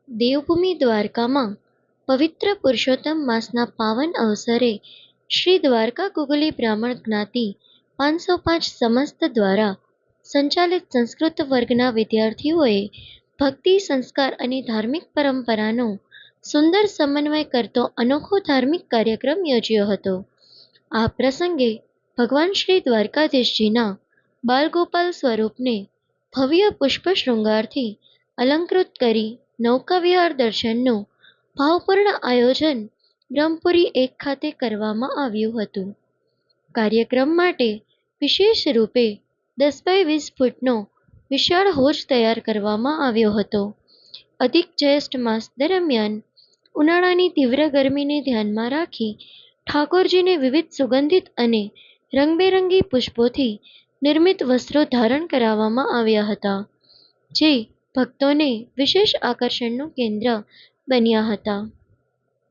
દેવભૂમિ દ્વારકામાં પવિત્ર પુરુષોત્તમ માસના પાવન અવસરે શ્રી દ્વારકા ગુગલી બ્રાહ્મણ જ્ઞાતિ 505 સમસ્ત દ્વારા સંચાલિત સંસ્કૃત વર્ગના વિદ્યાર્થીઓએ ભક્તિ, સંસ્કાર અને ધાર્મિક પરંપરાનો સુંદર સમન્વય કરતો અનોખો ધાર્મિક કાર્યક્રમ યોજ્યો હતો. આ પ્રસંગે ભગવાન શ્રી દ્વારકાધીશજીના બાલગોપાલ સ્વરૂપને ભવ્ય પુષ્પ શૃંગારથી અલંકૃત કરી નૌકાવિહાર દર્શનનું ભાવપૂર્ણ આયોજન બ્રહ્મપુરી 1 ખાતે કરવામાં આવ્યું હતું. કાર્યક્રમ માટે વિશેષ રૂપે 10 બાય 20 ફૂટનો વિશાળ હોજ તૈયાર કરવામાં આવ્યો હતો. અધિક જ્યેષ્ઠ માસ દરમિયાન ઉનાળાની તીવ્ર ગરમીને ધ્યાનમાં રાખી ઠાકોરજીને વિવિધ સુગંધિત અને રંગબેરંગી પુષ્પોથી નિર્મિત વસ્ત્રો ધારણ કરાવવામાં આવ્યા હતા, જે ભક્તોને વિશેષ આકર્ષણનું કેન્દ્ર બન્યા હતા.